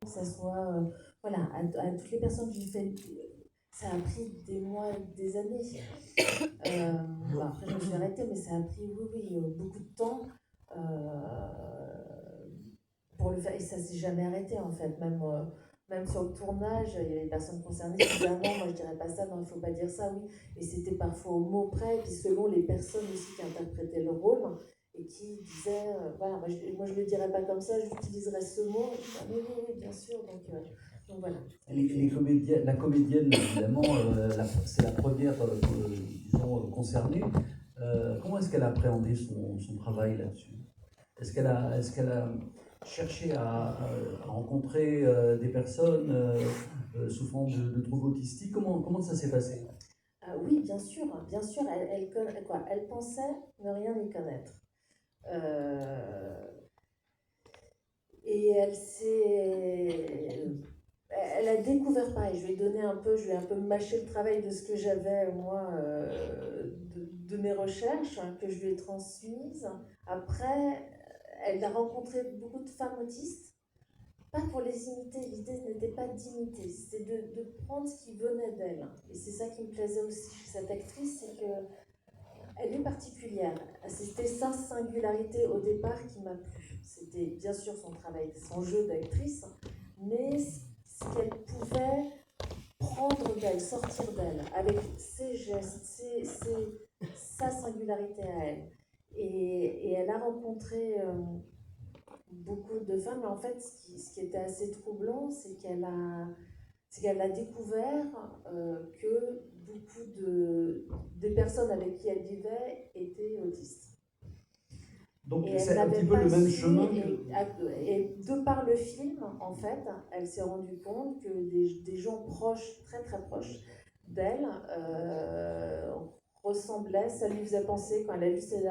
que ça soit, voilà, à toutes les personnes qui fait, ça a pris des mois, des années. Bon, après, je me suis arrêtée, mais ça a pris, oui, oui, beaucoup de temps pour le faire. Et ça s'est jamais arrêté, en fait. Même sur le tournage, il y avait des personnes concernées qui disaient: ah non, moi je dirais pas ça, non, il faut pas dire ça, oui. Et c'était parfois au mot près, et puis selon les personnes aussi qui interprétaient le rôle, et qui disaient: voilà, moi je le dirais pas comme ça, j'utiliserais ce mot. Ah, oui, oui, oui, bien sûr. Donc voilà. La comédienne, évidemment, c'est la première, disons, concernée. Comment est-ce qu'elle a appréhendé son travail là-dessus? Est-ce qu'elle a cherché à rencontrer des personnes souffrant de troubles autistiques? Comment ça s'est passé? Oui, bien sûr, bien sûr, elle pensait ne rien y connaître. Euh, et elle a découvert pareil. Je lui ai un peu mâché le travail de ce que j'avais moi de mes recherches que je lui ai transmises. Après, elle a rencontré beaucoup de femmes autistes, pas pour les imiter. L'idée n'était pas d'imiter, c'était de prendre ce qui venait d'elle. Et c'est ça qui me plaisait aussi chez cette actrice, c'est que elle est particulière. C'était sa singularité au départ qui m'a plu. C'était bien sûr son travail, son jeu d'actrice, mais ce qu'elle pouvait prendre d'elle, sortir d'elle, avec ses gestes, sa singularité à elle. Et elle a rencontré beaucoup de femmes. Mais en fait, ce qui était assez troublant, c'est qu'elle a découvert que beaucoup des personnes avec qui elle vivait étaient autistes. Donc Et elle c'est un petit n'avait peu pas le même su, chemin que... et de par le film, en fait, elle s'est rendue compte que des gens proches, très très proches d'elle, ressemblaient, ça lui faisait penser, quand elle a vu ces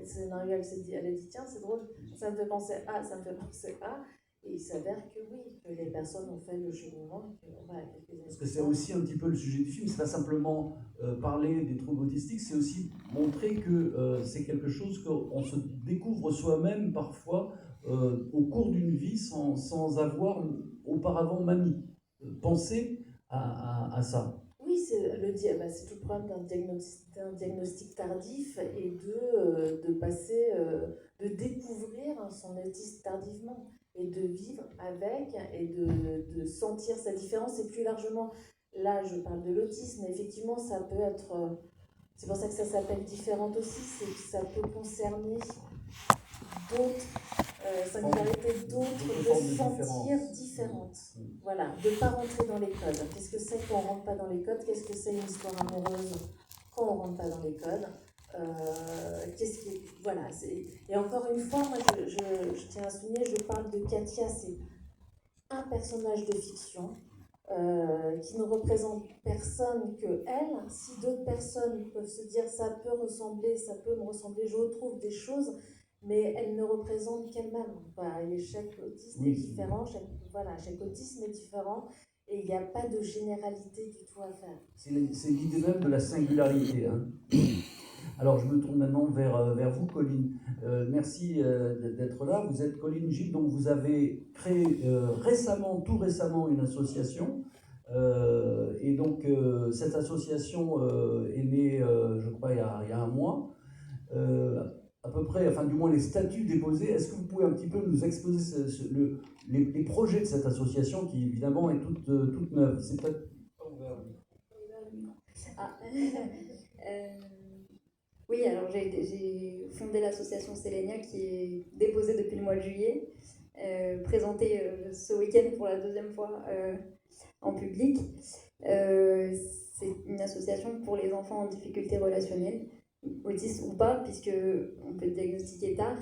scénarios, elle a dit: tiens, c'est drôle, ça me fait penser à, ça me fait penser à. Et il s'avère que oui, que les personnes ont fait le cheminement, que, voilà, quelques années Parce que plus c'est tard. aussi un petit peu le sujet du film, c'est pas simplement parler des troubles autistiques, c'est aussi montrer que c'est quelque chose qu'on se découvre soi-même parfois au cours d'une vie sans avoir auparavant même pensé à ça. Oui, c'est tout le problème d'un diagnostic tardif et de passer, de découvrir son autisme tardivement et de vivre avec et de sentir sa différence. Et plus largement, là, je parle de l'autisme, mais effectivement, ça peut être. C'est pour ça que ça s'appelle différente aussi, c'est que ça peut concerner d'autres singularités, de se sentir différente. Voilà, de ne pas rentrer dans les codes. Qu'est-ce que c'est quand on ne rentre pas dans les codes? Qu'est-ce que c'est une histoire amoureuse quand on ne rentre pas dans les codes? Voilà, et encore une fois, moi je tiens à souligner, je parle de Katia, c'est un personnage de fiction qui ne représente personne que elle. Si d'autres personnes peuvent se dire ça peut ressembler, ça peut me ressembler, je retrouve des choses, mais elle ne représente qu'elle-même. Voilà, et chaque autiste est différent, chaque autisme est différent, et il n'y a pas de généralité du tout à faire. C'est l'idée même de la singularité. Hein. Alors je me tourne maintenant vers vous, Colline. Merci d'être là. Vous êtes Colline Gilles, donc vous avez créé tout récemment, une association. Et donc cette association est née, je crois, il y a un mois. À peu près, enfin du moins les statuts déposés. Est-ce que vous pouvez un petit peu nous exposer les projets de cette association qui évidemment est toute neuve? C'est peut-être... Ah. Oui, alors j'ai fondé l'association Selenia qui est déposée depuis le mois de juillet, présentée ce week-end pour la deuxième fois en public. C'est une association pour les enfants en difficulté relationnelle, autistes ou pas, puisque on peut diagnostiquer tard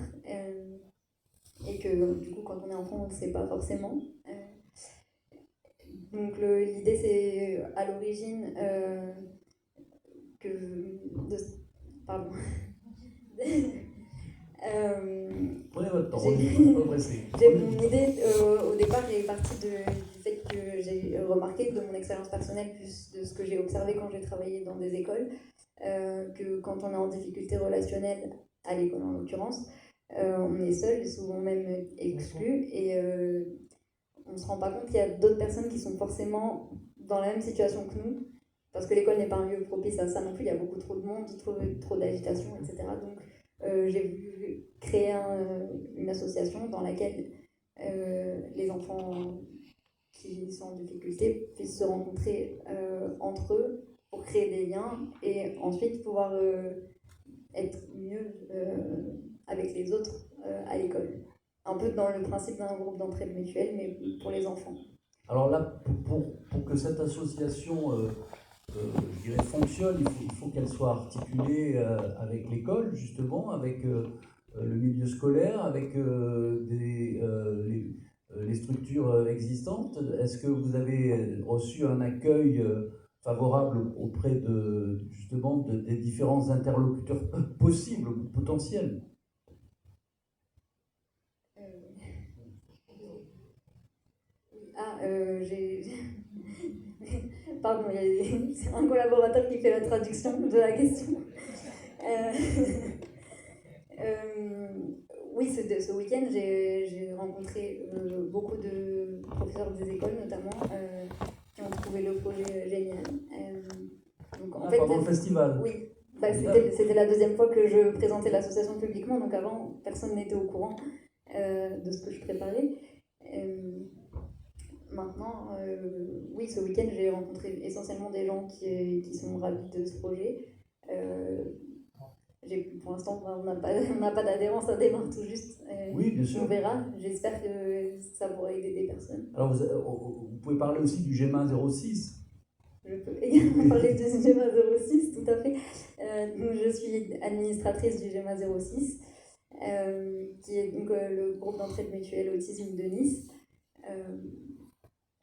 et que du coup quand on est enfant on ne sait pas forcément. Donc l'idée c'est à l'origine pardon. Prenez votre temps, on n'est pas pressé. Mon idée au départ est partie du fait que j'ai remarqué de mon expérience personnelle, plus de ce que j'ai observé quand j'ai travaillé dans des écoles, que quand on est en difficulté relationnelle, à l'école en l'occurrence, on est seul, souvent même exclu, et on ne se rend pas compte qu'il y a d'autres personnes qui sont forcément dans la même situation que nous, parce que l'école n'est pas un lieu propice à ça non plus, il y a beaucoup trop de monde, trop d'agitation, etc. Donc j'ai voulu créer une association dans laquelle les enfants qui sont en difficulté puissent se rencontrer entre eux pour créer des liens et ensuite pouvoir être mieux avec les autres à l'école. Un peu dans le principe d'un groupe d'entraide mutuelle, mais pour les enfants. Alors là, pour que cette association je dirais, fonctionne, il faut qu'elle soit articulée avec l'école, justement, avec le milieu scolaire, avec les structures existantes. Est-ce que vous avez reçu un accueil favorable auprès justement des différents interlocuteurs possibles, potentiels? Pardon, c'est un collaborateur qui fait la traduction de la question. Oui, ce week-end, j'ai rencontré beaucoup de professeurs des écoles, notamment, qui ont trouvé le projet génial. Donc, en fait, pendant le festival? Oui, c'était la deuxième fois que je présentais l'association publiquement, donc avant, personne n'était au courant de ce que je préparais. Maintenant, oui, ce week-end, j'ai rencontré essentiellement des gens qui sont ravis de ce projet. Pour l'instant, on n'a pas d'adhérence, ça démarre tout juste. Oui, bien sûr. On verra. J'espère que ça pourra aider des personnes. Alors, vous pouvez parler aussi du GEMA 06. Je peux également parler du GEMA 06, tout à fait. Donc, je suis administratrice du GEMA 06, qui est donc le groupe d'entraide mutuelle autisme de Nice.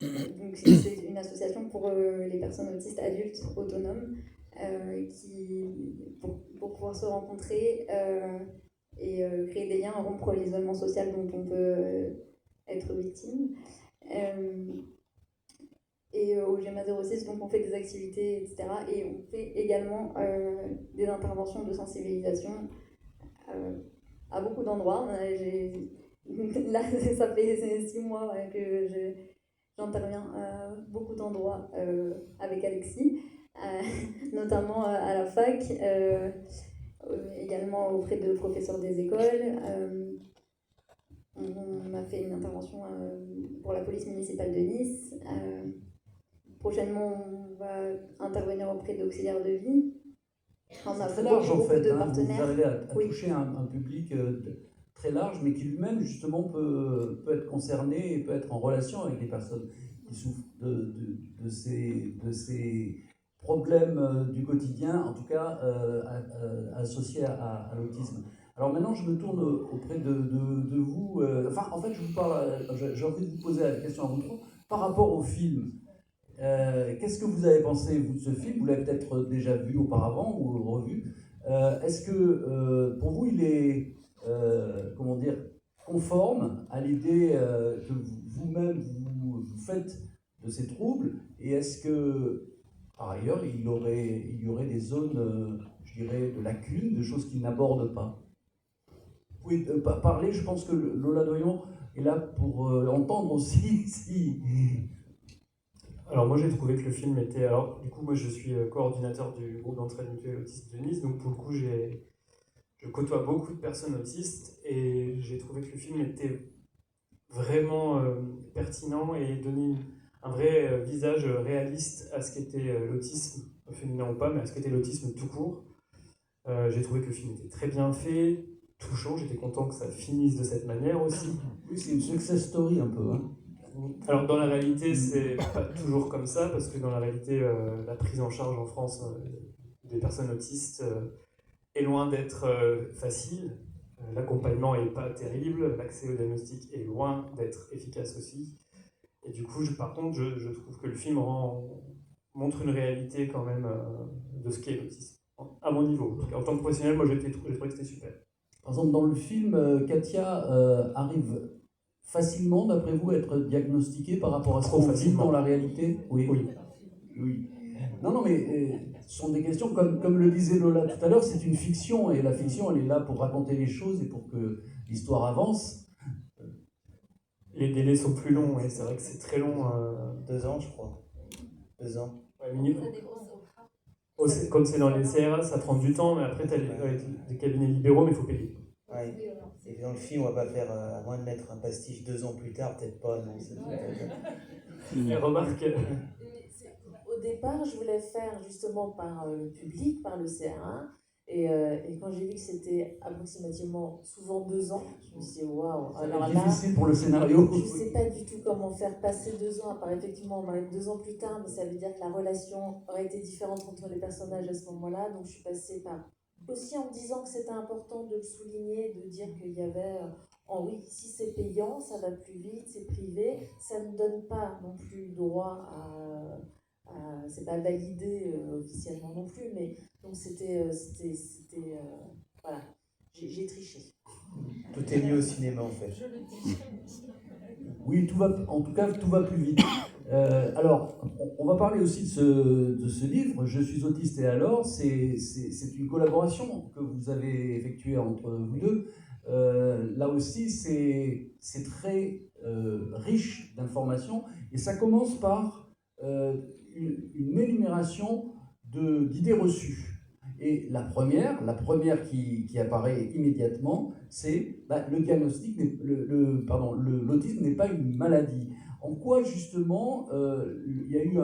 Donc c'est une association pour les personnes autistes adultes autonomes pour pouvoir se rencontrer et créer des liens, rompre l'isolement social dont on peut être victime. Et au GEMA 06, donc on fait des activités, etc. Et on fait également des interventions de sensibilisation à beaucoup d'endroits. Là, ça fait 6 mois que j'interviens à beaucoup d'endroits avec Alexis, notamment à la fac, également auprès de professeurs des écoles. On a fait une intervention pour la police municipale de Nice. Prochainement, on va intervenir auprès d'auxiliaires de vie. On a très large en fait, de partenaires. Vous arrivez à toucher un public très large, mais qui lui-même justement peut être concerné et peut être en relation avec des personnes qui souffrent de ces problèmes du quotidien, en tout cas associés à l'autisme. Alors maintenant, je me tourne auprès de vous. En fait, je vous parle. J'ai envie de vous poser la question à vous trois par rapport au film. Qu'est-ce que vous avez pensé, vous, de ce film? Vous l'avez peut-être déjà vu auparavant ou revu. Est-ce que pour vous, il est comment dire, conforme à l'idée que vous-même vous faites de ces troubles? Et est-ce que, par ailleurs, il y aurait des zones, je dirais, de lacunes, de choses qu'il n'aborde pas? Oui, parler, je pense que Lola Doyon est là pour entendre aussi. Si... Alors moi j'ai trouvé que le film était... Alors du coup moi je suis coordinateur du groupe d'entraide mutuelle autiste de Nice, donc pour le coup je côtoie beaucoup de personnes autistes et j'ai trouvé que le film était vraiment pertinent et donnait un vrai visage réaliste à ce qu'était l'autisme, féminin ou pas, mais à ce qu'était l'autisme tout court. J'ai trouvé que le film était très bien fait, touchant, j'étais content que ça finisse de cette manière aussi. Oui, c'est une success story un peu, hein. Alors dans la réalité, c'est pas toujours comme ça, parce que dans la réalité, la prise en charge en France des personnes autistes est loin d'être facile. L'accompagnement est pas terrible, l'accès au diagnostic est loin d'être efficace aussi. Et du coup, par contre, je trouve que le film montre une réalité quand même de ce qu'est l'autisme, à mon niveau. En tant que professionnel, moi j'ai trouvé que c'était super. Par exemple, dans le film, Katia arrive facilement, d'après vous, à être diagnostiquée par rapport à ce qu'on vit dans la réalité? Oui. Non, mais ce sont des questions, comme le disait Lola tout à l'heure, c'est une fiction, et la fiction, elle est là pour raconter les choses et pour que l'histoire avance. les délais sont plus longs, et c'est vrai que c'est très long. 2 ans, je crois. 2 ans. Ouais, minimum. Comme c'est dans les CRA, ça prend du temps, mais après, tu as des cabinets libéraux, mais il faut payer. Ouais. Et dans le film, on va pas faire, à moins de mettre un pastiche 2 ans plus tard, peut-être pas, non. Et remarque. Au départ, je voulais faire justement par le public, par le CR1. Et quand j'ai vu que c'était approximativement souvent 2 ans, je me suis dit waouh. Alors C'est là, difficile pour le scénario. je ne sais pas du tout comment faire passer 2 ans. À part effectivement, on m'arrive 2 ans plus tard, mais ça veut dire que la relation aurait été différente entre les personnages à ce moment-là. Donc je suis passée par. Aussi en me disant que c'était important de le souligner, de dire qu'il y avait. Oh oui, si c'est payant, ça va plus vite, c'est privé, ça ne donne pas non plus droit à c'est pas validé officiellement non plus, mais donc voilà, j'ai triché. Tout est mieux au cinéma, en fait. Oui, en tout cas, tout va plus vite. Alors, on va parler aussi de ce livre, Je suis autiste et alors, c'est une collaboration que vous avez effectuée entre vous deux. Là aussi, c'est très riche d'informations, et ça commence par une énumération d'idées reçues. Et la première qui apparaît immédiatement, c'est le diagnostic, l'autisme n'est pas une maladie. En quoi justement il y a eu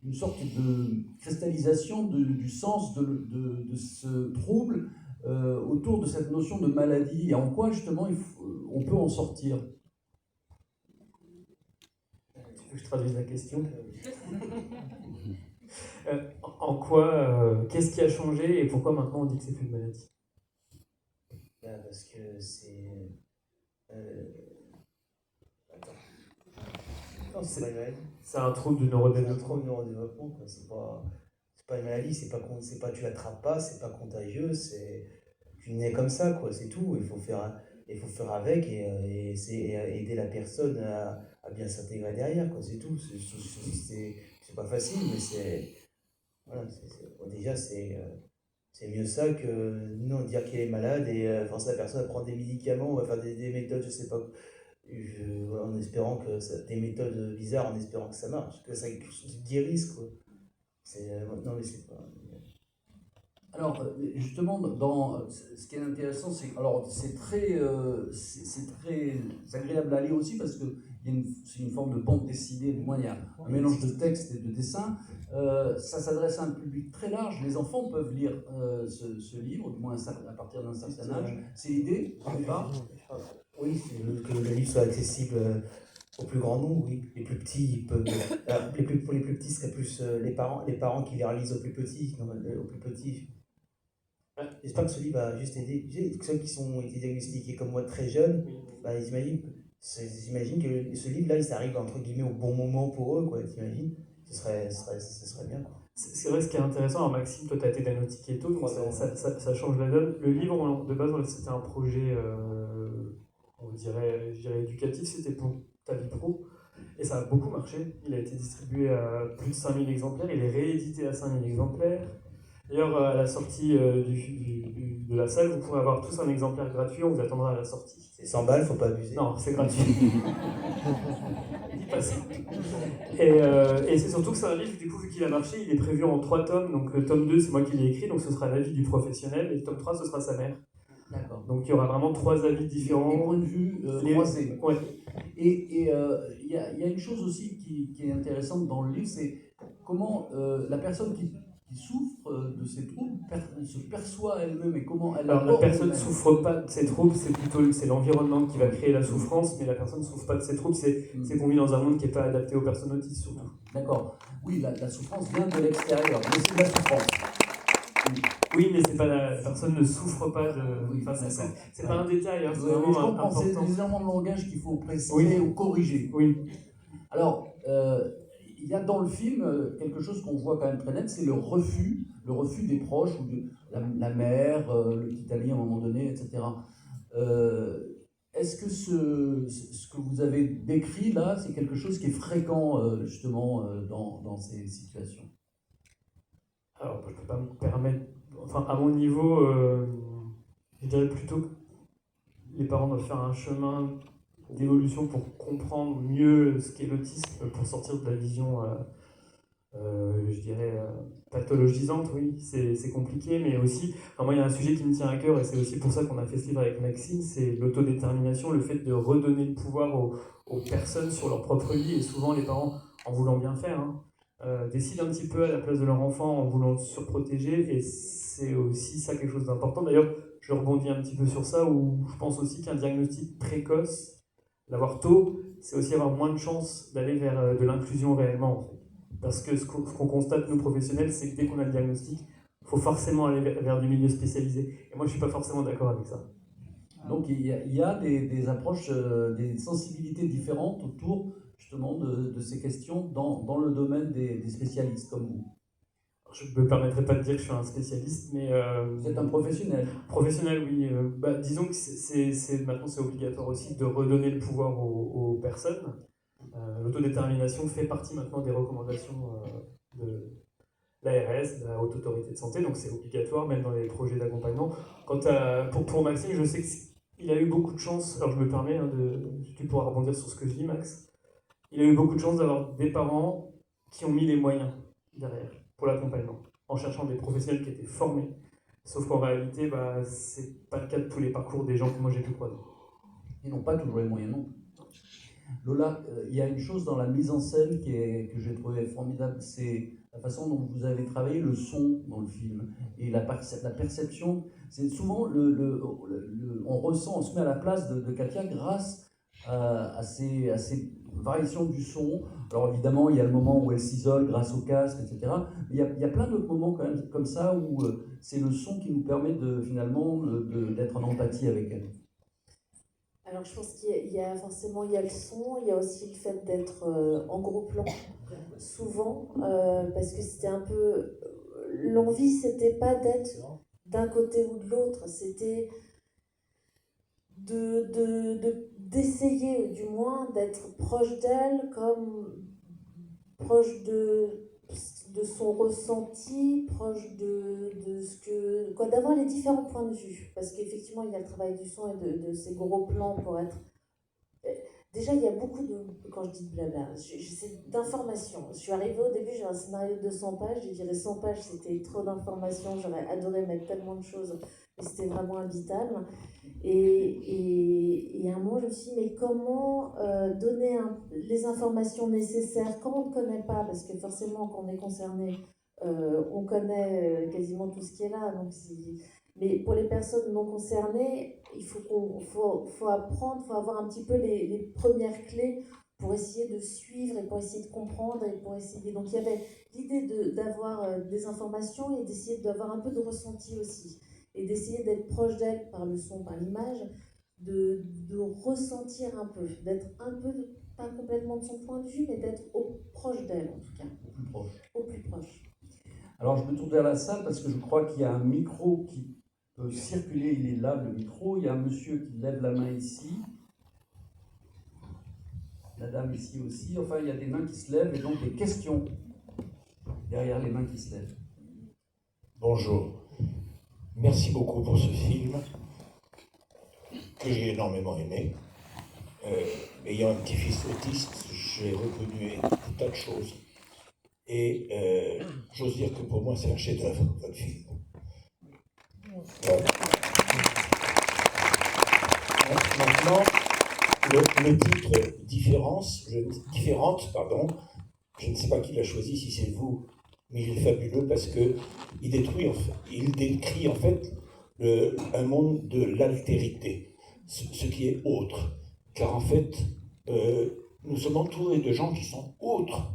une sorte de cristallisation du sens de ce trouble autour de cette notion de maladie, et en quoi justement on peut en sortir? Tu veux que je traduise la question? En quoi, qu'est-ce qui a changé et pourquoi maintenant on dit que c'est plus une maladie? Parce que c'est. Non, c'est pas une maladie. C'est un trouble de C'est un neurodéveloppement. trouble de neurodéveloppement, quoi. C'est pas une maladie, c'est pas tu l'attrapes pas, c'est pas contagieux, tu nais comme ça, quoi, c'est tout. Il faut faire avec et aider la personne à bien s'intégrer derrière, quoi, c'est tout. C'est pas facile, mais voilà, déjà c'est mieux ça que non dire qu'elle est malade et forcer la personne à prendre des médicaments ou à faire des méthodes, je sais pas, en espérant que des méthodes bizarres, en espérant que ça marche, que ça guérisse, quoi. Non, mais c'est pas. Alors, justement, ce qui est intéressant, c'est très agréable à lire aussi, parce que c'est une forme de bande dessinée, du moins il y a un mélange de texte et de dessin. Ça s'adresse à un public très large. Les enfants peuvent lire ce livre, du moins à partir d'un certain âge. C'est l'idée, au départ. Oui, que le livre soit accessible au plus grand nombre, oui. Les plus petits peuvent. Pour les plus petits, ce serait plus les parents qui les relisent aux plus petits. J'espère que ce livre va juste aider ceux qui ont été diagnostiqués comme moi très jeunes. J'imagine que ce livre-là, il s'arrive entre guillemets au bon moment pour eux, quoi. T'imagines? Ce serait bien, quoi. C'est vrai, ce qui est intéressant, alors Maxime, toi tu as été diagnostiqué tôt, donc ça change la donne. Le livre, de base, c'était un projet, je dirais éducatif, c'était pour ta vie pro, et ça a beaucoup marché. Il a été distribué à plus de 5000 exemplaires, il est réédité à 5000 exemplaires. D'ailleurs, à la sortie de la salle, vous pourrez avoir tous un exemplaire gratuit, on vous attendra à la sortie. C'est 100 balles, faut pas abuser. Non, c'est gratuit. Dis pas ça. Et c'est surtout que c'est un livre, du coup, vu qu'il a marché, il est prévu en 3 tomes. Donc le tome 2, c'est moi qui l'ai écrit, donc ce sera l'avis du professionnel, et le tome 3, ce sera sa mère. D'accord. Donc il y aura vraiment 3 avis différents. Des points de vue croisés. Ouais. Et il y a une chose aussi qui est intéressante dans le livre, c'est comment la personne qui souffre de ces troubles se perçoit elle-même, et comment elle. Alors la personne ne souffre pas de ces troubles, c'est l'environnement qui va créer la souffrance, mais la personne ne souffre pas de ces troubles, c'est qu'on vit dans un monde qui n'est pas adapté aux personnes autistes surtout. D'accord. Oui, la souffrance vient de l'extérieur, mais c'est de la souffrance. Oui, mais c'est pas la personne ne souffre pas de. Oui, c'est pas un détail, hein, c'est je vraiment comprends, c'est important. des éléments de langage qu'il faut préciser ou corriger. Oui. Alors, il y a dans le film quelque chose qu'on voit quand même très net, c'est le refus des proches, ou de la mère, le petit ami à un moment donné, etc. Est-ce que ce que vous avez décrit là, c'est quelque chose qui est fréquent justement dans ces situations? Alors, je ne peux pas me permettre, enfin, à mon niveau, je dirais plutôt que les parents doivent faire un chemin d'évolution pour comprendre mieux ce qu'est l'autisme, pour sortir de la vision, je dirais, pathologisante, oui, c'est compliqué, mais aussi, enfin, moi il y a un sujet qui me tient à cœur, et c'est aussi pour ça qu'on a fait ce livre avec Maxime, c'est l'autodétermination, le fait de redonner le pouvoir aux personnes sur leur propre vie, et souvent les parents, en voulant bien faire, hein, décident un petit peu à la place de leur enfant en voulant se surprotéger, et c'est aussi ça quelque chose d'important. D'ailleurs, je rebondis un petit peu sur ça, où je pense aussi qu'un diagnostic précoce, l'avoir tôt, c'est aussi avoir moins de chances d'aller vers de l'inclusion réellement, en fait. Parce que ce qu'on constate, nous professionnels, c'est que dès qu'on a le diagnostic, il faut forcément aller vers du milieu spécialisé. Et moi, je ne suis pas forcément d'accord avec ça. Donc il y a des approches, des sensibilités différentes autour justement de ces questions dans le domaine des spécialistes comme vous. Je ne me permettrai pas de dire que je suis un spécialiste, mais... Vous êtes un professionnel. Professionnel, oui. Disons que maintenant c'est obligatoire aussi de redonner le pouvoir aux personnes. L'autodétermination fait partie maintenant des recommandations de l'ARS, de la Haute Autorité de Santé, donc c'est obligatoire, même dans les projets d'accompagnement. Pour Maxime, je sais qu'il a eu beaucoup de chance, alors je me permets, tu pourras rebondir sur ce que je dis, Max. Il a eu beaucoup de chance d'avoir des parents qui ont mis les moyens derrière pour l'accompagnement, en cherchant des professionnels qui étaient formés. Sauf qu'en réalité, c'est pas le cas de tous les parcours des gens que moi j'ai pu croiser. Ils n'ont pas toujours les moyens non plus. Lola, il y a une chose dans la mise en scène que j'ai trouvé formidable, c'est la façon dont vous avez travaillé le son dans le film et la perception. C'est souvent on ressent, on se met à la place de Katia grâce à ces variations du son. Alors évidemment, il y a le moment où elle s'isole grâce au casque, etc. Mais il y a plein d'autres moments quand même comme ça où c'est le son qui nous permet finalement d'être en empathie avec elle. Alors je pense qu'il y a forcément le son, il y a aussi le fait d'être en gros plan, souvent, parce que c'était un peu... L'envie, c'était pas d'être d'un côté ou de l'autre, c'était d'essayer du moins d'être proche d'elle, comme proche de son ressenti, proche de ce que... quoi, d'avoir les différents points de vue. Parce qu'effectivement, il y a le travail du son et de ces gros plans pour être... Déjà, il y a beaucoup de... Quand je dis blabla, c'est d'informations. Je suis arrivée au début, j'ai un scénario de 200 pages. Je dirais 100 pages, c'était trop d'informations. J'aurais adoré mettre tellement de choses, mais c'était vraiment imbitable. Et à un moment, je me suis dit, mais comment donner les informations nécessaires quand on ne connaît pas, parce que forcément, quand on est concerné, on connaît quasiment tout ce qui est là. Donc mais pour les personnes non concernées, il faut apprendre, il faut avoir un petit peu les premières clés pour essayer de suivre et pour essayer de comprendre et pour essayer... Donc il y avait l'idée d'avoir des informations et d'essayer d'avoir un peu de ressenti aussi. Et d'essayer d'être proche d'elle par le son, par l'image, de ressentir un peu, d'être un peu, pas complètement de son point de vue, mais d'être proche d'elle en tout cas. Au plus proche. Alors je me tourne vers la salle parce que je crois qu'il y a un micro qui peut circuler, il est là le micro, il y a un monsieur qui lève la main ici, la dame ici aussi, enfin il y a des mains qui se lèvent et donc des questions derrière les mains qui se lèvent. Bonjour. Merci beaucoup pour ce film que j'ai énormément aimé. Ayant un petit-fils autiste, j'ai reconnu des tas de choses. Et j'ose dire que pour moi, c'est un chef-d'œuvre, votre film. Maintenant, le titre Différente, je ne sais pas qui l'a choisi, si c'est vous, mais il est fabuleux parce que il décrit en fait un monde de l'altérité, ce qui est autre. Car en fait, nous sommes entourés de gens qui sont autres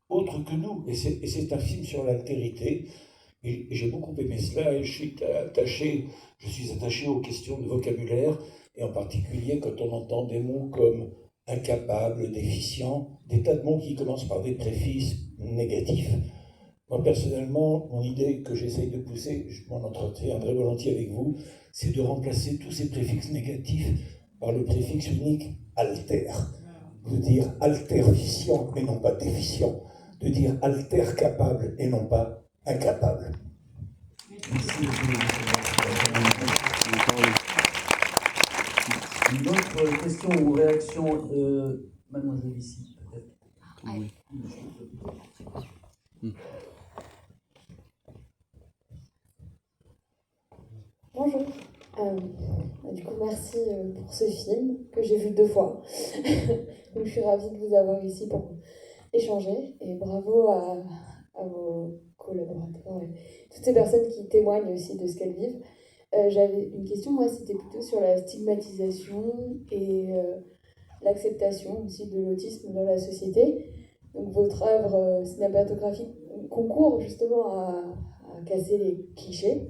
que nous. Et c'est un film sur l'altérité. Et j'ai beaucoup aimé cela et je suis attaché aux questions de vocabulaire, et en particulier quand on entend des mots comme incapable, déficient, des tas de mots qui commencent par des préfixes négatifs. Moi, personnellement, mon idée que j'essaye de pousser, je m'en entretiendrai volontiers avec vous, c'est de remplacer tous ces préfixes négatifs par le préfixe unique alter. De dire alterficient et non pas déficient. De dire alter capable et non pas incapable. Une autre question ou réaction, mademoiselle ici, peut-être. Oui. Bonjour. Du coup, merci pour ce film que j'ai vu 2 fois. Donc, je suis ravie de vous avoir ici pour échanger. Et bravo à vos collaborateurs et toutes ces personnes qui témoignent aussi de ce qu'elles vivent. J'avais une question, moi, c'était plutôt sur la stigmatisation et l'acceptation aussi de l'autisme dans la société. Donc, votre œuvre cinématographique concourt justement à casser les clichés.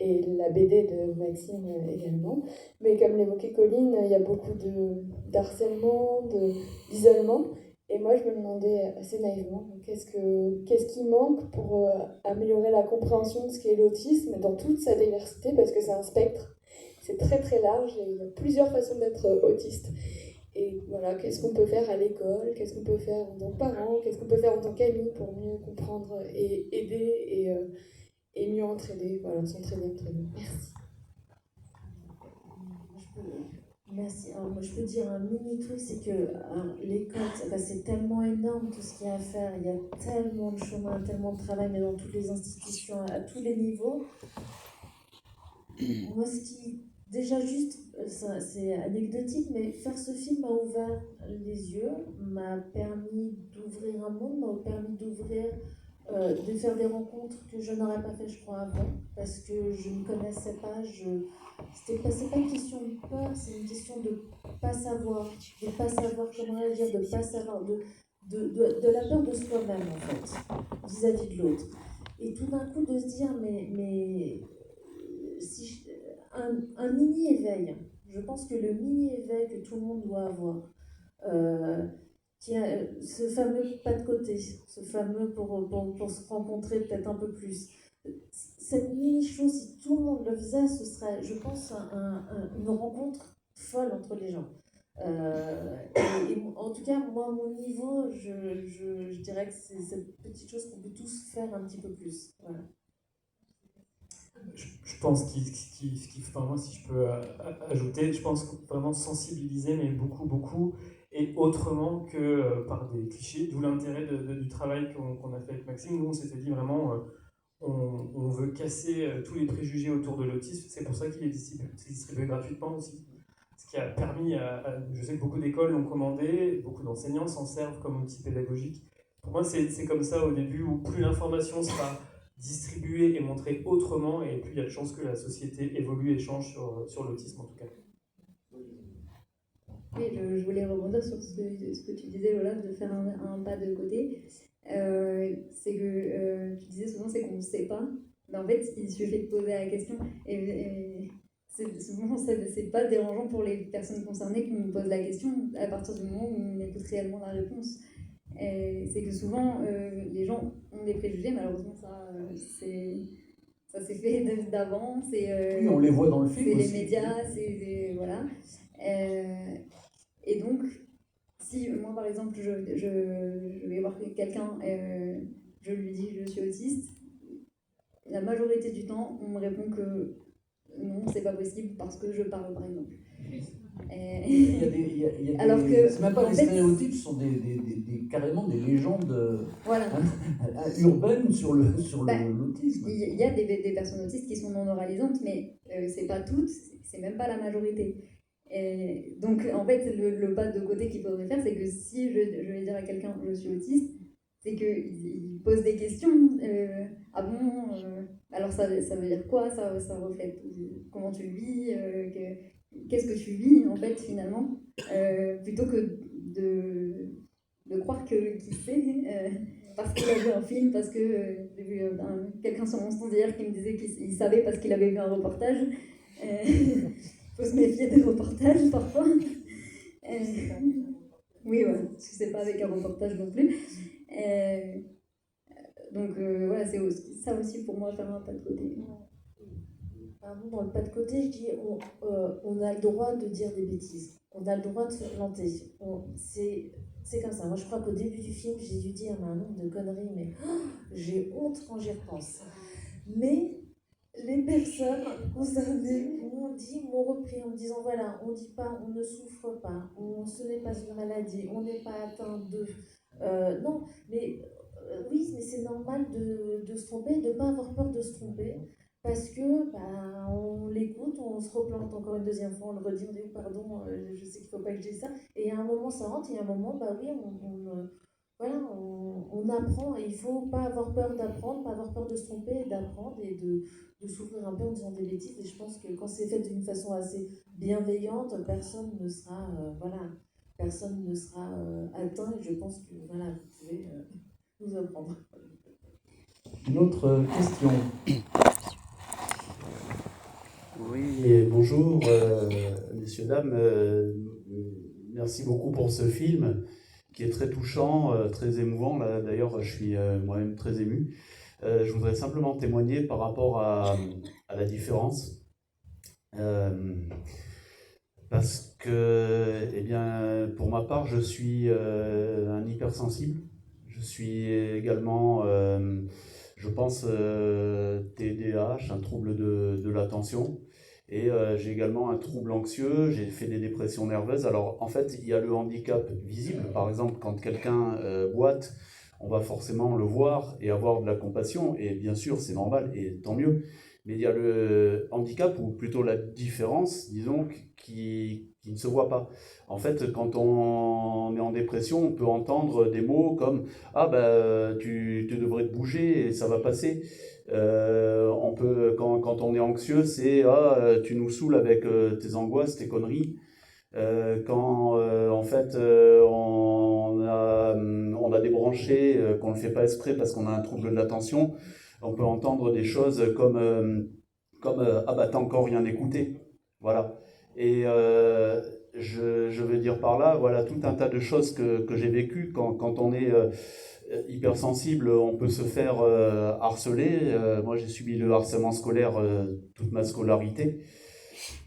Et la BD de Maxime également. Mais comme l'évoquait Colline, il y a beaucoup d'harcèlement, d'isolement. Et moi, je me demandais assez naïvement, qu'est-ce qui manque pour améliorer la compréhension de ce qu'est l'autisme dans toute sa diversité, parce que c'est un spectre, c'est très très large et il y a plusieurs façons d'être autiste. Et voilà, qu'est-ce qu'on peut faire à l'école, qu'est-ce qu'on peut faire en tant que parent, qu'est-ce qu'on peut faire en tant qu'ami pour mieux comprendre et aider et mieux entraider, voilà, s'entraider entre nous. Merci. Merci. Alors, moi, je peux dire un mini truc, c'est que l'école, c'est tellement énorme tout ce qu'il y a à faire. Il y a tellement de chemin, tellement de travail, mais dans toutes les institutions, à tous les niveaux. Moi, ce qui, déjà juste, c'est anecdotique, mais faire ce film m'a ouvert les yeux, m'a permis d'ouvrir un monde, m'a permis d'ouvrir, de faire des rencontres que je n'aurais pas fait, je crois, avant, parce que je ne connaissais pas. C'est pas une question de peur, c'est une question de pas savoir comment agir, de pas savoir, de la peur de soi-même, en fait, vis-à-vis de l'autre. Et tout d'un coup, de se dire, mais si un mini-éveil, je pense que le mini-éveil que tout le monde doit avoir, qui a ce fameux pas de côté, ce fameux pour se rencontrer peut-être un peu plus. Cette mini-chose, si tout le monde le faisait, ce serait, je pense, une rencontre folle entre les gens. Et en tout cas, moi, à mon niveau, je dirais que c'est cette petite chose qu'on peut tous faire un petit peu plus. Voilà. Je pense enfin, moi, si je peux ajouter, je pense vraiment sensibiliser, mais beaucoup, et autrement que par des clichés, d'où l'intérêt du travail qu'on a fait avec Maxime. Nous, on s'était dit vraiment, on veut casser tous les préjugés autour de l'autisme. C'est pour ça qu'il est distribué gratuitement aussi. Ce qui a permis, je sais que beaucoup d'écoles l'ont commandé, beaucoup d'enseignants s'en servent comme outil pédagogique. Pour moi, c'est comme ça au début, où plus l'information sera distribuée et montrée autrement, et plus il y a de chances que la société évolue et change sur l'autisme en tout cas. Oui, je voulais rebondir sur ce que tu disais, Lola, de faire un pas de côté. C'est que tu disais souvent c'est qu'on ne sait pas, mais en fait il suffit de poser la question et souvent c'est pas dérangeant pour les personnes concernées qu'on nous pose la question à partir du moment où on écoute réellement la réponse. C'est que souvent les gens ont des préjugés, malheureusement ça s'est fait d'avant, Oui, on les voit dans le film c'est aussi. les médias, voilà. Et donc, si moi par exemple je vais voir quelqu'un, je lui dis je suis autiste, la majorité du temps on me répond que non, c'est pas possible parce que je parle par exemple. Alors que c'est même pas des stéréotypes, ce sont carrément des légendes voilà. urbaines sur l'autisme. Il y a des personnes autistes qui sont non oralisantes, mais c'est pas toutes, c'est même pas la majorité. Et donc en fait le pas de côté qu'il faudrait faire, c'est que si je vais dire à quelqu'un je suis autiste, c'est qu'il pose des questions. Ah bon, alors ça veut dire quoi, ça reflète comment tu le vis, qu'est-ce que tu vis en fait finalement, plutôt que de croire qu'il sait, parce qu'il a vu un film, parce que j'ai vu quelqu'un sur mon stand hier qui me disait qu'il savait parce qu'il avait vu un reportage. Faut se méfier des reportages parfois. Oui, ouais, tu sais pas avec un reportage non plus. Donc voilà, c'est ça aussi pour moi faire un pas de côté. Pardon, dans le pas de côté, je dis on a le droit de dire des bêtises, on a le droit de se planter. C'est comme ça. Moi, je crois qu'au début du film, j'ai dû dire un nombre de conneries, mais j'ai honte quand j'y repense. Mais les personnes concernées m'ont repris en me disant voilà, on ne dit pas, on ne souffre pas, ce n'est pas une maladie, on n'est pas atteint de. Non, mais oui, mais c'est normal de se tromper, de ne pas avoir peur de se tromper, parce que on l'écoute, on se replante encore une deuxième fois, on le redit, on dit pardon, je sais qu'il ne faut pas que je dise ça, et à un moment ça rentre, et à un moment, oui, voilà, on apprend, et il ne faut pas avoir peur d'apprendre, pas avoir peur de se tromper, d'apprendre et de s'ouvrir un peu en disant des bêtises. Et je pense que quand c'est fait d'une façon assez bienveillante, personne ne sera, personne ne sera atteint. Et je pense que voilà, vous pouvez nous apprendre. Une autre question. Oui, bonjour, messieurs, dames. Merci beaucoup pour ce film qui est très touchant, très émouvant. Là, d'ailleurs, je suis moi-même très ému. Je voudrais simplement témoigner par rapport à la différence. Parce que, eh bien, pour ma part, je suis un hypersensible. Je suis également, je pense, TDAH, un trouble de l'attention. Et j'ai également un trouble anxieux, j'ai fait des dépressions nerveuses. Alors, en fait, il y a le handicap visible. Par exemple, quand quelqu'un boite, on va forcément le voir et avoir de la compassion. Et bien sûr, c'est normal, et tant mieux. Mais il y a le handicap, ou plutôt la différence, disons, qui ne se voit pas. En fait, quand on est en dépression, on peut entendre des mots comme « Ah, tu devrais te bouger et ça va passer ». On peut, quand on est anxieux, c'est « Ah, tu nous saoules avec tes angoisses, tes conneries ». En fait, on a débranché, qu'on ne le fait pas exprès parce qu'on a un trouble de l'attention, on peut entendre des choses comme ah bah t'as encore rien écouté, voilà. Et je veux dire par là, voilà, tout un tas de choses que j'ai vécues. Quand on est hypersensible, on peut se faire harceler. Moi, j'ai subi le harcèlement scolaire toute ma scolarité.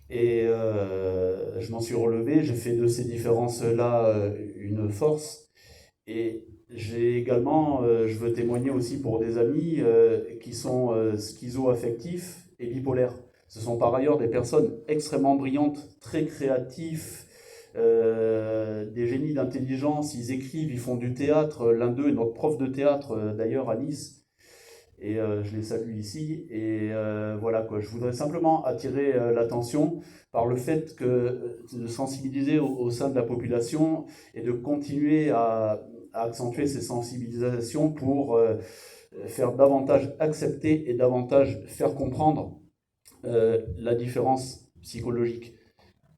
Et je m'en suis relevé, j'ai fait de ces différences-là une force. Et j'ai également, je veux témoigner aussi pour des amis qui sont schizo-affectifs et bipolaires. Ce sont par ailleurs des personnes extrêmement brillantes, très créatifs, des génies d'intelligence. Ils écrivent, ils font du théâtre. L'un d'eux est notre prof de théâtre d'ailleurs à Nice. Et je les salue ici. Et voilà quoi, je voudrais simplement attirer l'attention par le fait de sensibiliser au sein de la population et de continuer à accentuer ces sensibilisations pour faire davantage accepter et davantage faire comprendre la différence psychologique.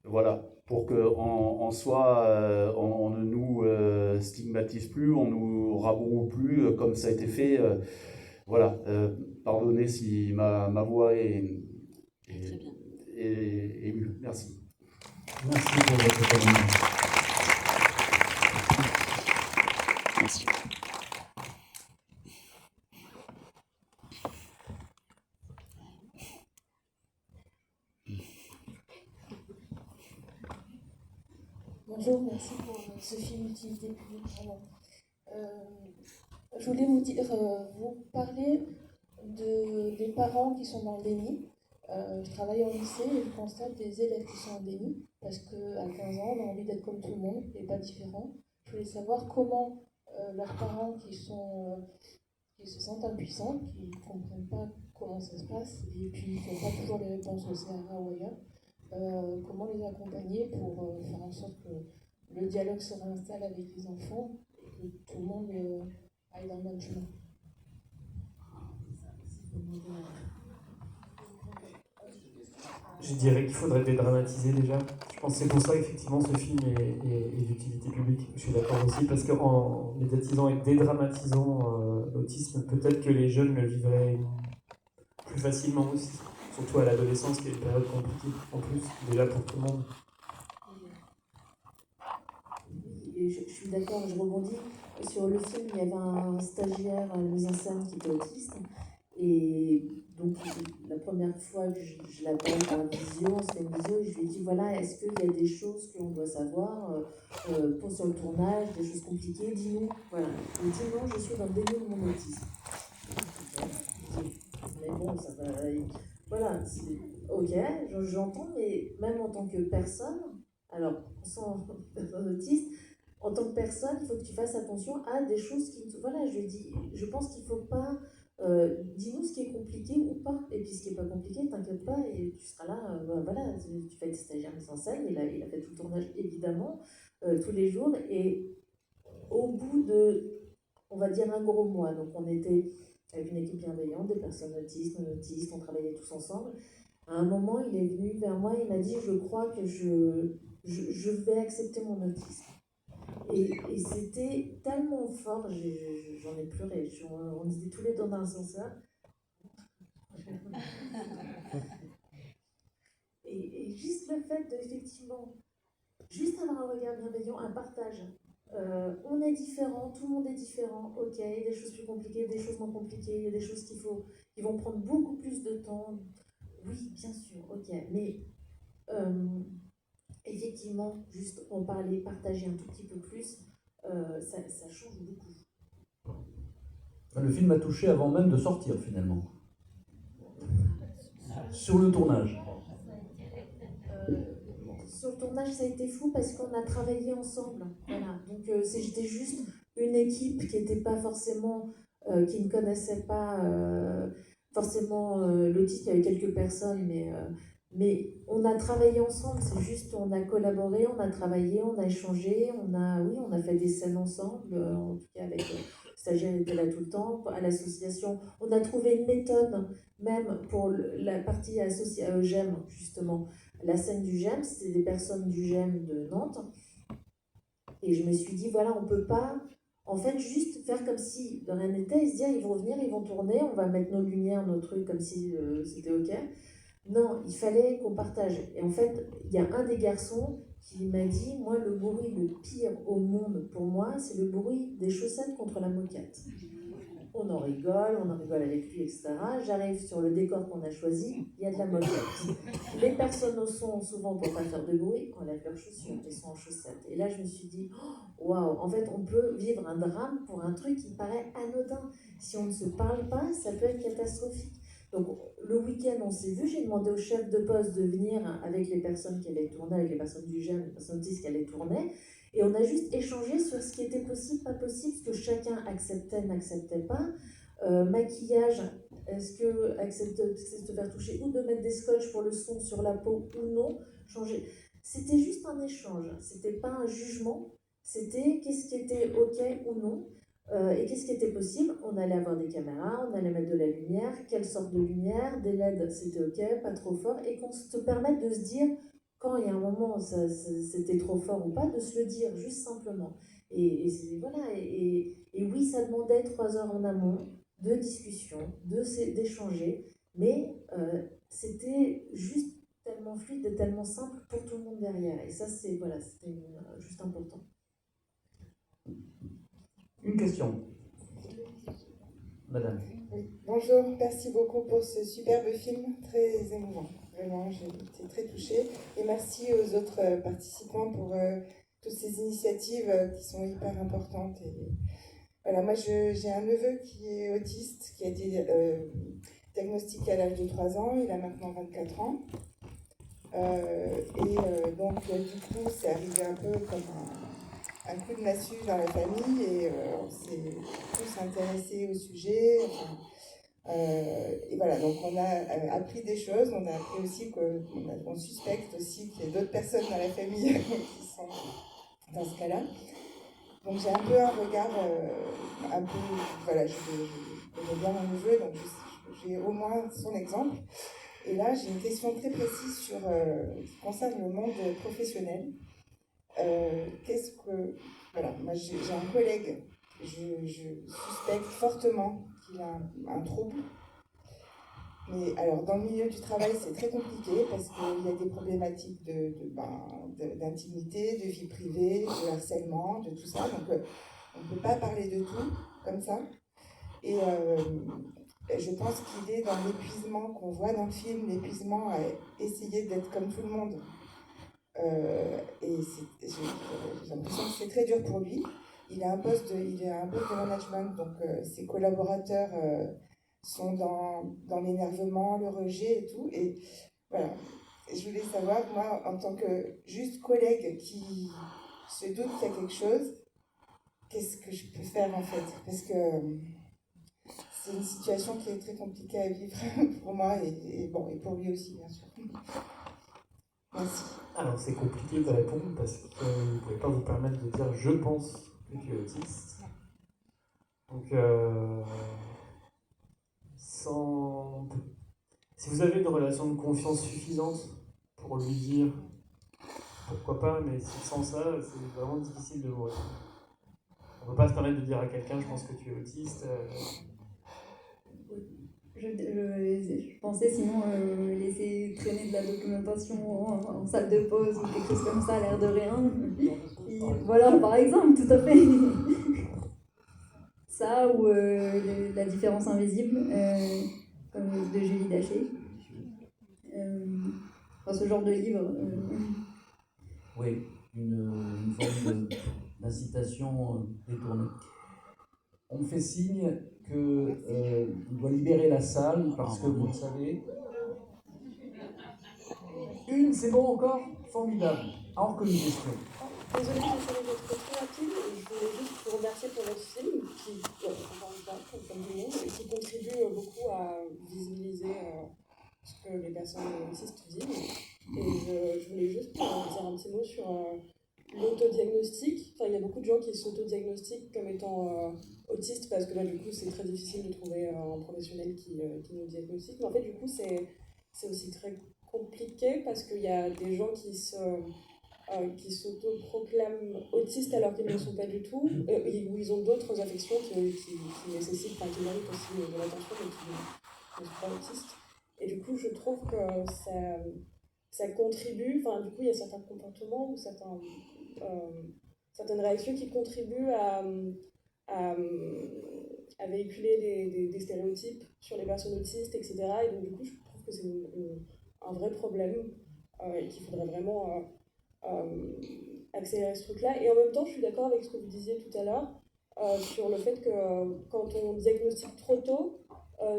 Voilà, pour qu'on soit, on ne nous stigmatise plus, on nous rabroue plus comme ça a été fait. Voilà, pardonnez si ma voix est émue. Merci. Merci pour votre témoignage. Merci. Bonjour, merci pour ce film d'utilité publique. Je voulais vous parler des parents qui sont dans le déni. Je travaille au lycée et je constate des élèves qui sont en déni parce qu'à 15 ans, on a envie d'être comme tout le monde et pas différent. Je voulais savoir comment leurs parents qui se sentent impuissants, qui ne comprennent pas comment ça se passe et puis qui n'ont pas toujours les réponses au CRA ou ailleurs, comment les accompagner pour faire en sorte que le dialogue se réinstalle avec les enfants et que tout le monde aille dans le même chemin. Je dirais qu'il faudrait dédramatiser déjà. Je pense que c'est pour ça effectivement ce film est d'utilité publique. Je suis d'accord aussi parce qu'en médiatisant et dédramatisant l'autisme, peut-être que les jeunes le vivraient plus facilement aussi. Surtout à l'adolescence qui est une période compliquée en plus, déjà pour tout le monde. Et je suis d'accord, je rebondis. Sur le film, il y avait un stagiaire mise en scène qui était autiste. Et donc, la première fois que je l'appelle par visio, on se fait une visio, et je lui ai dit voilà, est-ce qu'il y a des choses qu'on doit savoir pour sur le tournage, des choses compliquées, dis-nous. Voilà. Il me dit non, je suis dans le déni de mon autisme. Mais bon, ça va. ok, j'entends, mais même en tant que personne, alors sans personne autiste, en tant que personne, il faut que tu fasses attention à des choses qui... Voilà, je pense qu'il ne faut pas... dis-nous ce qui est compliqué ou pas. Et puis ce qui n'est pas compliqué, t'inquiète pas, et tu seras là, voilà, tu vas être stagiaire mise en scène, il a fait tout le tournage, évidemment, tous les jours, et au bout de, on va dire, un gros mois, donc on était avec une équipe bienveillante, des personnes autistes, non autistes, on travaillait tous ensemble. À un moment, il est venu vers moi, il m'a dit, je crois que je vais accepter mon autisme. Et c'était tellement fort, j'en ai pleuré. On était tous les deux dans l'ascenseur. Et juste le fait de, effectivement, juste avoir un regard bienveillant, un partage. On est différent, tout le monde est différent, ok, il y a des choses plus compliquées, des choses moins compliquées, il y a des choses qui vont prendre beaucoup plus de temps. Oui, bien sûr, ok, mais effectivement, juste en parler, partager un tout petit peu plus, ça change beaucoup. Le film m'a touché avant même de sortir, finalement. Sur le tournage. Sur le tournage, ça a été fou parce qu'on a travaillé ensemble. Voilà. Donc, j'étais juste une équipe qui n'était pas forcément, qui ne connaissait pas forcément l'autisme. Il y avait quelques personnes, mais on a travaillé ensemble. C'est juste, on a collaboré, on a travaillé, on a échangé, on a fait des scènes ensemble. En tout cas, avec le stagiaire était là tout le temps. À l'association, on a trouvé une méthode, même pour la partie associée à GEM, justement. La scène du GEM, c'était des personnes du GEM de Nantes. Et je me suis dit, voilà, on ne peut pas, en fait, juste faire comme si de rien n'était et se dire, ils vont venir, ils vont tourner, on va mettre nos lumières, nos trucs, comme si c'était OK. Non, il fallait qu'on partage. Et en fait, il y a un des garçons qui m'a dit, moi, le bruit le pire au monde, pour moi, c'est le bruit des chaussettes contre la moquette. On en rigole avec lui, etc. J'arrive sur le décor qu'on a choisi, il y a de la moquette. Les personnes au son, souvent pour ne pas faire de bruit, enlèvent leurs chaussures, elles sont en chaussettes. Et là, je me suis dit, waouh, en fait, on peut vivre un drame pour un truc qui paraît anodin. Si on ne se parle pas, ça peut être catastrophique. Donc, le week-end, on s'est vu, j'ai demandé au chef de poste de venir avec les personnes qui allaient tourner, avec les personnes du GEM, les personnes autistes qui allaient tourner. Et on a juste échangé sur ce qui était possible, pas possible, ce que chacun acceptait, n'acceptait pas. Maquillage, est-ce que accepte de se faire toucher ou de mettre des scotch pour le son sur la peau ou non, changer. C'était juste un échange, c'était pas un jugement, c'était qu'est-ce qui était ok ou non, et qu'est-ce qui était possible. On allait avoir des caméras, on allait mettre de la lumière, quelle sorte de lumière, des LED c'était ok, pas trop fort, et qu'on se permette de se dire quand il y a un moment c'était trop fort ou pas, de se le dire juste simplement. Et voilà, et oui, ça demandait 3 heures en amont de discussion, d'échanger, mais c'était juste tellement fluide et tellement simple pour tout le monde derrière. Et ça, c'était juste important. Une question. Madame. Oui. Bonjour, merci beaucoup pour ce superbe film, très émouvant. Vraiment, j'ai été très touchée. Et merci aux autres participants pour toutes ces initiatives qui sont hyper importantes. Et voilà, moi, j'ai un neveu qui est autiste, qui a été diagnostiqué à l'âge de 3 ans. Il a maintenant 24 ans. Donc, du coup, c'est arrivé un peu comme un coup de massue dans la famille et on s'est tous intéressés au sujet. Et voilà, donc on a appris des choses, on a appris aussi qu'on suspecte aussi qu'il y a d'autres personnes dans la famille qui sont dans ce cas-là. Donc j'ai un peu un regard, voilà, je connais bien mon neveu, donc j'ai au moins son exemple. Et là, j'ai une question très précise qui concerne le monde professionnel. Voilà, moi j'ai un collègue, je suspecte fortement qu'il a un trouble. Mais alors, dans le milieu du travail, c'est très compliqué parce qu'il y a des problématiques d'intimité, de vie privée, de harcèlement, de tout ça. Donc, on ne peut pas parler de tout comme ça. Et je pense qu'il est dans l'épuisement qu'on voit dans le film, l'épuisement à essayer d'être comme tout le monde. Et j'ai l'impression que c'est très dur pour lui. Il a un poste de management, donc ses collaborateurs sont dans l'énervement, le rejet et tout. Et voilà. Et je voulais savoir, moi, en tant que juste collègue qui se doute qu'il y a quelque chose, qu'est-ce que je peux faire en fait? Parce que c'est une situation qui est très compliquée à vivre pour moi et pour lui aussi, bien sûr. Merci. Alors c'est compliqué de répondre parce que vous ne pouvez pas vous permettre de dire je pense que tu es autiste. Donc si vous avez une relation de confiance suffisante pour lui dire pourquoi pas, mais sans ça, c'est vraiment difficile de vous répondre. On ne peut pas se permettre de dire à quelqu'un je pense que tu es autiste. Je pensais sinon laisser traîner de la documentation en salle de pause ou quelque chose comme ça, l'air de rien. Et voilà, par exemple, tout à fait. Ça ou La différence invisible, comme de Julie Daché. Ce genre de livre. Oui, une forme d'incitation détournée. On me fait signe qu'on doit libérer la salle parce que vous le savez. C'est bon encore? Formidable. Alors que une question. Désolée, j'essaie d'être très rapide. Je voulais juste vous remercier pour votre film qui, comme tout le monde, qui contribue beaucoup à visibiliser ce que les personnes autistes vivent. Et je voulais juste dire un petit mot sur l'autodiagnostic. Enfin, il y a beaucoup de gens qui s'autodiagnostiquent comme étant autistes parce que du coup, c'est très difficile de trouver un professionnel qui nous diagnostique. Mais en fait, du coup, c'est aussi très compliqué parce qu'il y a des gens qui s'autoproclament autistes alors qu'ils ne le sont pas du tout, où ils ont d'autres affections qui nécessitent, qui méritent aussi de l'attention, mais qui ne sont pas autistes. Et du coup, je trouve que ça contribue, du coup, il y a certains comportements ou certaines réactions qui contribuent à véhiculer des stéréotypes sur les personnes autistes, etc. Et donc, du coup, je trouve que c'est un vrai problème et qu'il faudrait vraiment accélérer ce truc-là. Et en même temps, je suis d'accord avec ce que vous disiez tout à l'heure sur le fait que quand on diagnostique trop tôt,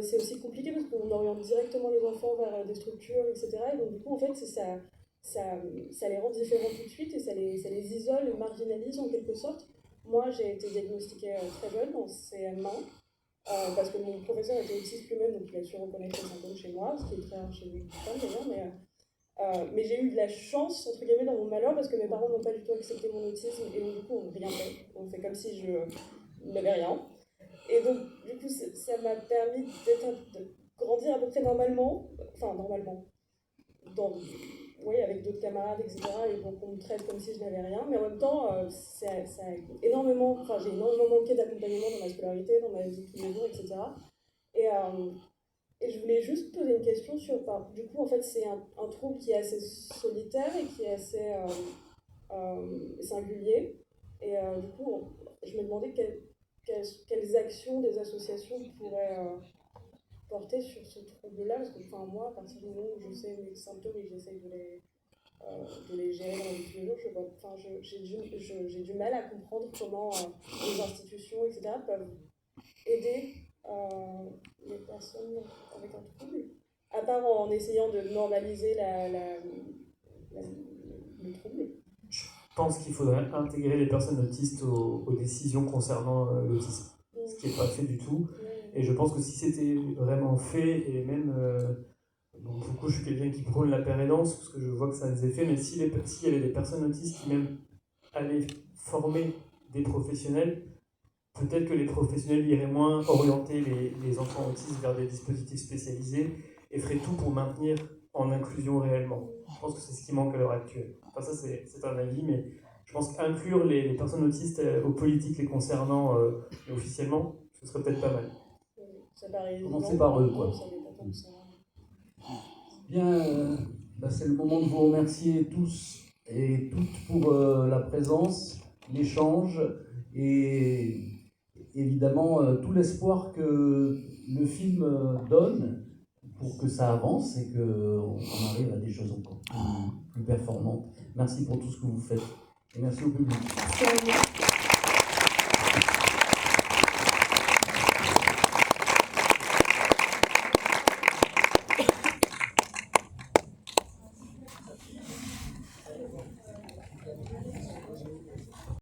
c'est aussi compliqué parce qu'on oriente directement les enfants vers des structures, etc. Et donc, du coup, en fait, ça les rend différents tout de suite et ça les isole et marginalise en quelque sorte. Moi, j'ai été diagnostiquée très jeune, en CM1, parce que mon professeur était autiste lui-même, donc il a su reconnaître les symptômes chez moi, ce qui est très rare chez les femmes d'ailleurs, mais j'ai eu de la chance, entre guillemets, dans mon malheur, parce que mes parents n'ont pas du tout accepté mon autisme, et donc, du coup, on n'a rien fait. On fait comme si je n'avais rien. Et donc, du coup, ça m'a permis de grandir à peu près normalement, avec d'autres camarades, etc. Et donc, on me traite comme si je n'avais rien, mais en même temps, ça a j'ai énormément manqué d'accompagnement dans ma scolarité, dans ma vie de tous les jours, etc. Et je voulais juste poser une question sur, du coup, en fait, c'est un trouble qui est assez solitaire et qui est assez singulier. Et du coup, je me demandais quelles actions des associations pourraient porter sur ce trouble-là, parce que moi, à partir du moment où je sais mes symptômes et que j'essaye de les gérer dans la vie de tous les jours, j'ai du mal à comprendre comment les institutions, etc., peuvent aider les personnes avec un trouble, à part en essayant de normaliser le trouble. Je pense qu'il faudrait intégrer les personnes autistes aux décisions concernant l'autisme, ce qui n'est pas fait du tout. Et je pense que si c'était vraiment fait, et même, du coup je suis quelqu'un qui prône la pérénance, parce que je vois que ça a des effets, mais s'il y avait des personnes autistes qui même allaient former des professionnels, peut-être que les professionnels iraient moins orienter les enfants autistes vers des dispositifs spécialisés et feraient tout pour maintenir en inclusion réellement. Je pense que c'est ce qui manque à l'heure actuelle. Enfin, ça, c'est un avis, mais je pense qu'inclure les personnes autistes aux politiques les concernant officiellement, ce serait peut-être pas mal. Commencez par eux, quoi. Bien, c'est le moment de vous remercier tous et toutes pour la présence, l'échange et évidemment tout l'espoir que le film donne pour que ça avance et qu'on arrive à des choses encore plus performantes. Merci pour tout ce que vous faites et merci au public.